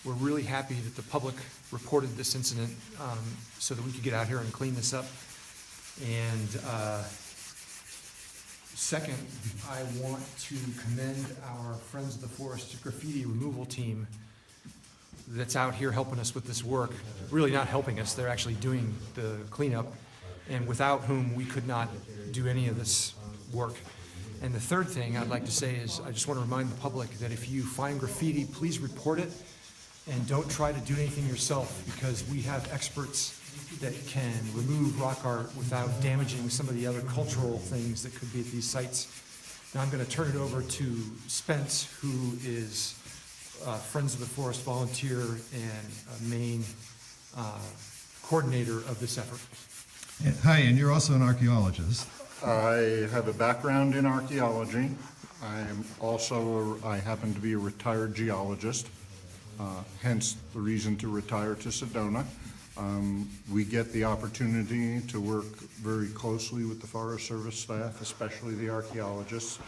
we're really happy that the public reported this incident so that we could get out here and clean this up. And second, I want to commend our Friends of the Forest graffiti removal team that's out here helping us with this work. Really not helping us, they're actually doing the cleanup, and without whom we could not do any of this work. And the third thing I'd like to say is I just want to remind the public that if you find graffiti, please report it and don't try to do anything yourself, because we have experts that can remove rock art without damaging some of the other cultural things that could be at these sites. Now I'm going to turn it over to Spence, who is Friends of the Forest volunteer and a main coordinator of this effort. Hi, and you're also an archaeologist. I have a background in archaeology. I happen to be a retired geologist, hence the reason to retire to Sedona. We get the opportunity to work very closely with the Forest Service staff, especially the archaeologists.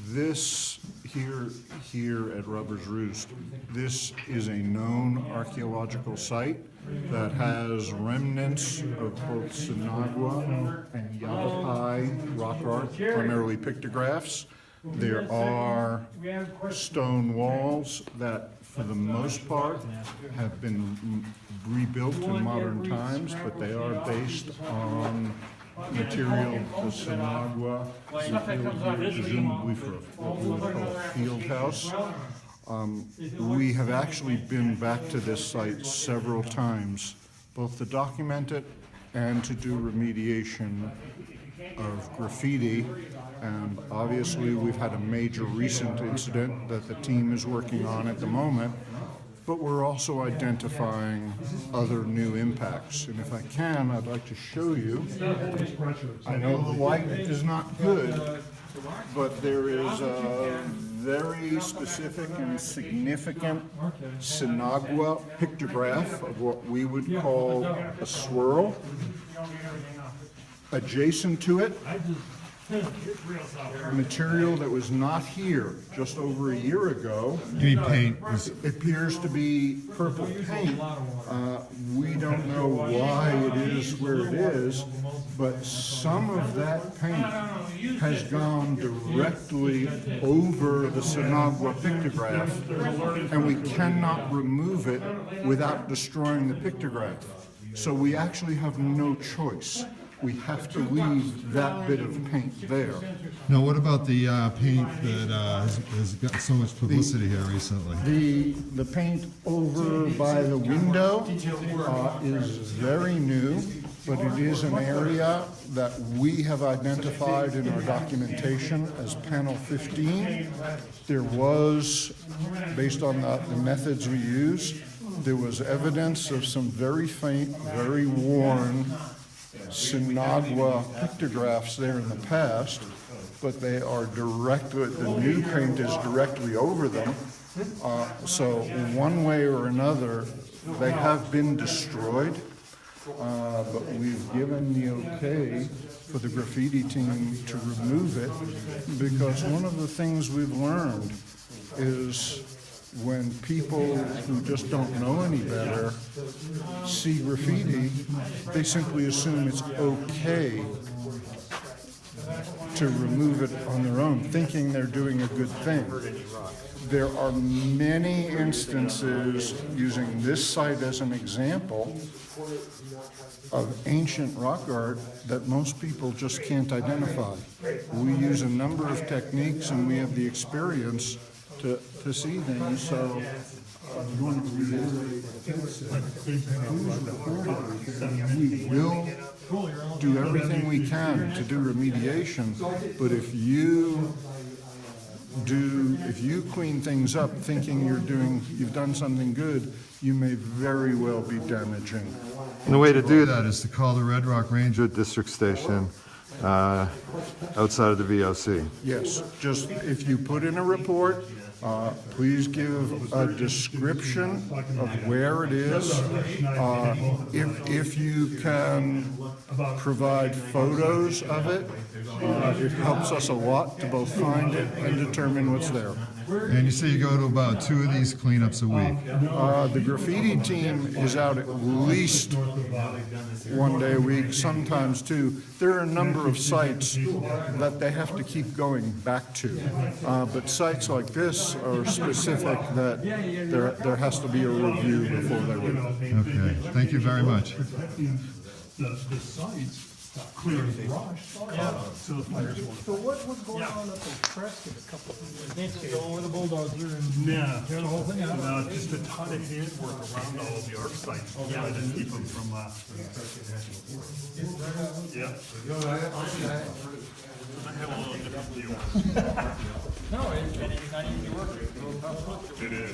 This here at Robbers Roost, this is a known archaeological site that has remnants of both Sinagua and Yavapai rock art, primarily pictographs. There are stone walls that, for the most part, have been rebuilt in modern times, but they are based on material the Sinagua presumably for what we would call a field house. We have actually been back to this site several times, both to document it and to do remediation of graffiti. And obviously we've had a major recent incident that the team is working on at the moment, but we're also identifying other new impacts. And if I can, I'd like to show you. I know the light is not good, but there is a very specific and significant Sinagua pictograph of what we would call a swirl. Adjacent to it, material that was not here just over a year ago. You mean paint? It appears to be purple paint. We don't know why it is where it is, but some of that paint has gone directly over the Sinagua pictograph, and we cannot remove it without destroying the pictograph. So we actually have no choice. We have to leave that bit of paint there. Now, what about the paint that has got so much publicity here recently? The paint over by the window is very new, but it is an area that we have identified in our documentation as panel 15. There was, based on the methods we use, there was evidence of some very faint, very worn Sinagua pictographs there in the past, but they are directly, the new paint is directly over them. So one way or another, they have been destroyed, but we've given the okay for the graffiti team to remove it, because one of the things we've learned is when people who just don't know any better see graffiti, they simply assume it's okay to remove it on their own, thinking they're doing a good thing. There are many instances, using this site as an example, of ancient rock art that most people just can't identify. We use a number of techniques, and we have the experience to see things. So I'm going to reiterate we will do everything we can to do remediation, but if you clean things up thinking you've done something good, you may very well be damaging. And the way to do that is to call the Red Rock Ranger District Station outside of the VOC. Yes, just if you put in a report, please give a description of where it is. If you can provide photos of it, it helps us a lot to both find it and determine what's there. And you say you go to about 2 of these cleanups a week. The graffiti team is out at least 1 day a week, sometimes 2. There are a number of sites that they have to keep going back to. But sites like this are specific that there has to be a review before they leave. Okay, thank you very much. The sites clear as brush, so the fires won't. So what was going on up in Preston a couple of years ago? Go with a bulldozer and tear the whole thing out? Just to tie the handwork around all of the arc sites, to keep them from, yeah. I have a little different view. No, it's not easy work. It is.